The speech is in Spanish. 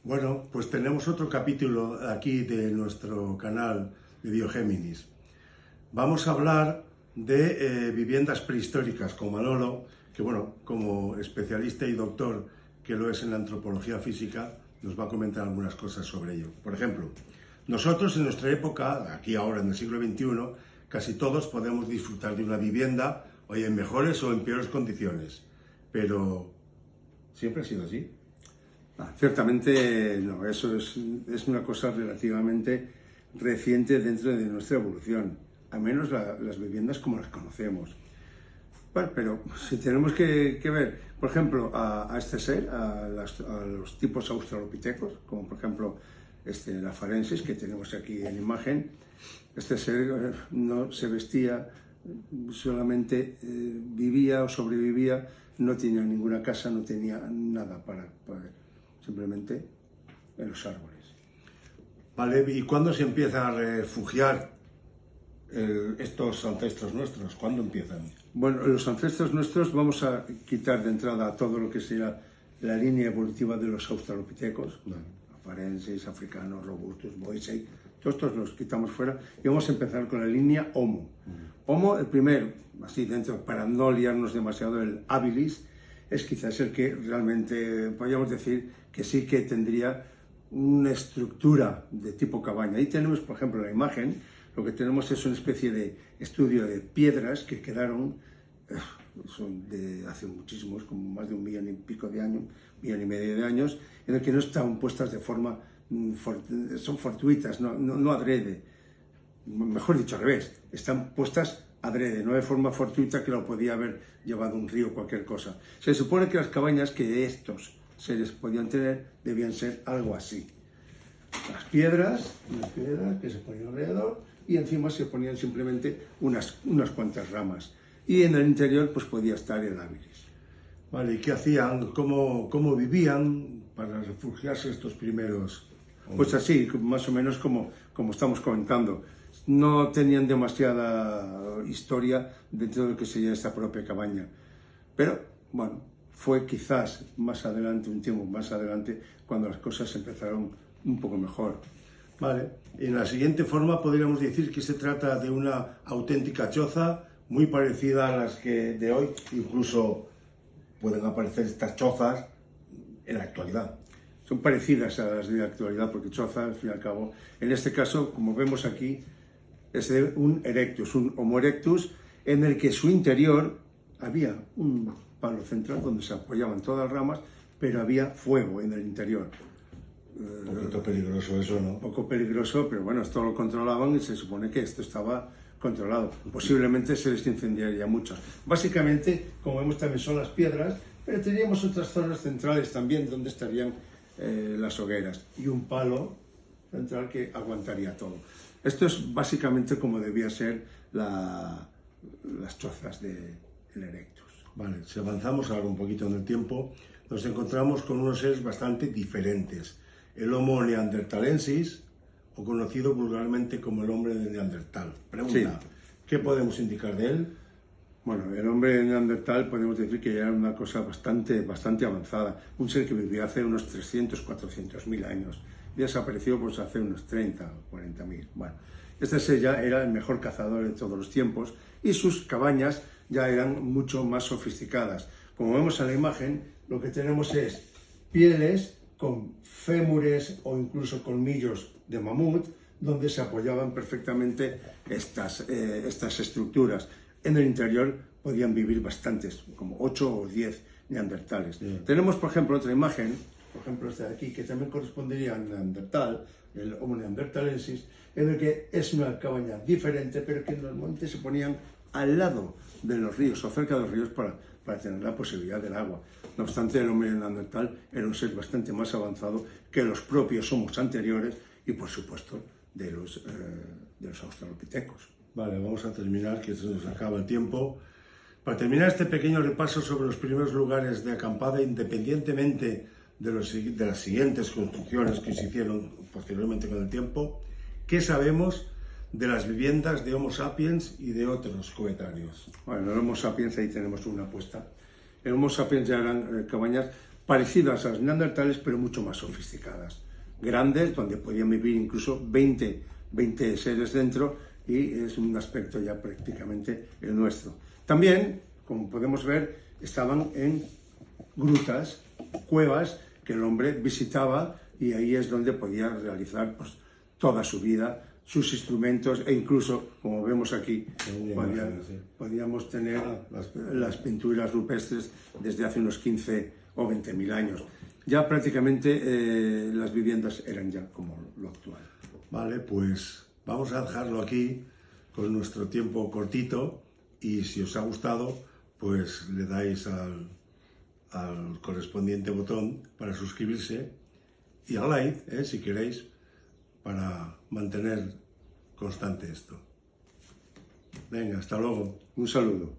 Bueno, pues tenemos otro capítulo aquí de nuestro canal de Biogéminis. Vamos a hablar de viviendas prehistóricas con Manolo, que bueno, como especialista y doctor que lo es en la antropología física, nos va a comentar algunas cosas sobre ello. Por ejemplo, nosotros en nuestra época, aquí ahora en el siglo XXI, casi todos podemos disfrutar de una vivienda, hoy en mejores o en peores condiciones, pero ¿siempre ha sido así? Ciertamente no, eso es una cosa relativamente reciente dentro de nuestra evolución, al menos las viviendas como las conocemos. Bueno, pero si tenemos que ver, por ejemplo, a este ser, a los tipos australopitecos, como por ejemplo la farensis que tenemos aquí en imagen, este ser no se vestía, solamente vivía o sobrevivía, no tenía ninguna casa, no tenía nada para simplemente en los árboles. Vale, ¿y cuándo se empieza a refugiar estos ancestros nuestros? ¿Cuándo empiezan? Bueno, los ancestros nuestros vamos a quitar de entrada todo lo que sea la línea evolutiva de los australopitecos, afarenses, africanos, robustos, boisei, todos estos los quitamos fuera y vamos a empezar con la línea Homo. Homo, el primero, así dentro, para no liarnos demasiado, el habilis, es quizás el que realmente podríamos decir que sí que tendría una estructura de tipo cabaña. Ahí tenemos, por ejemplo, la imagen, lo que tenemos es una especie de estudio de piedras que quedaron, son de hace muchísimos, como más de 1 millón y pico de años, 1,5 millones de años, en el que no están puestas de forma, son fortuitas, no adrede, mejor dicho al revés, están puestas adrede, no de forma fortuita que lo podía haber llevado un río o cualquier cosa. Se supone que las cabañas que estos seres podían tener debían ser algo así. Las piedras, unas piedras que se ponían alrededor y encima se ponían simplemente unas cuantas ramas. Y en el interior pues podía estar el habilis. Vale, ¿y qué hacían? ¿Cómo vivían para refugiarse estos primeros? Pues así, más o menos como estamos comentando. No tenían demasiada historia dentro de lo que sería esta propia cabaña. Pero, bueno, fue quizás más adelante, un tiempo más adelante, cuando las cosas empezaron un poco mejor. Vale, en la siguiente forma podríamos decir que se trata de una auténtica choza muy parecida a las que de hoy, incluso pueden aparecer estas chozas en la actualidad. Son parecidas a las de la actualidad, porque choza, al fin y al cabo, en este caso, como vemos aquí, es un erectus, un Homo erectus, en el que su interior había un palo central donde se apoyaban todas las ramas, pero había fuego en el interior. Un poquito peligroso eso, ¿no? Un poco peligroso, pero bueno, esto lo controlaban y se supone que esto estaba controlado. Posiblemente se les incendiaría mucho. Básicamente, como vemos, también son las piedras, pero teníamos otras zonas centrales también donde estarían las hogueras y un palo central que aguantaría todo. Esto es básicamente como debía ser las chozas del erectus. Vale, si avanzamos ahora un poquito en el tiempo, nos encontramos con unos seres bastante diferentes. El Homo neanderthalensis, o conocido vulgarmente como el hombre de Neandertal. Pregunta, sí. ¿Qué podemos indicar de él? Bueno, el hombre de Neandertal podemos decir que ya era una cosa bastante avanzada. Un ser que vivía hace unos 300, 400.000 años. Y desapareció pues hace unos 30 o 40.000. Bueno, este ser ya era el mejor cazador de todos los tiempos y sus cabañas ya eran mucho más sofisticadas. Como vemos en la imagen, lo que tenemos es pieles con fémures o incluso colmillos de mamut, donde se apoyaban perfectamente estas estructuras. En el interior podían vivir bastantes, como 8 o 10 neandertales. Tenemos, por ejemplo, otra imagen, por ejemplo esta de aquí, que también correspondería a Neandertal, el Homo neanderthalensis, en el que es una cabaña diferente, pero que normalmente se ponían al lado de los ríos o cerca de los ríos para tener la posibilidad del agua. No obstante, el hombre neandertal era un ser bastante más avanzado que los propios homos anteriores y, por supuesto, de los australopitecos. Vale, vamos a terminar, que se nos acaba el tiempo. Para terminar este pequeño repaso sobre los primeros lugares de acampada, independientemente de las siguientes construcciones que se hicieron posteriormente con el tiempo, ¿qué sabemos de las viviendas de Homo sapiens y de otros coetáneos? Bueno, el Homo sapiens, ahí tenemos una apuesta. El Homo sapiens ya eran cabañas parecidas a las neandertales, pero mucho más sofisticadas. Grandes, donde podían vivir incluso 20 seres dentro, y es un aspecto ya prácticamente el nuestro. También, como podemos ver, estaban en grutas, cuevas que el hombre visitaba, y ahí es donde podía realizar pues, toda su vida, sus instrumentos, e incluso, como vemos aquí, podíamos tener las pinturas rupestres desde hace unos 15 o 20.000 años. Ya prácticamente las viviendas eran ya como lo actual. Vale, pues vamos a dejarlo aquí con nuestro tiempo cortito, y si os ha gustado, pues le dais al correspondiente botón para suscribirse y al like, si queréis, para mantener constante esto. Venga, hasta luego. Un saludo.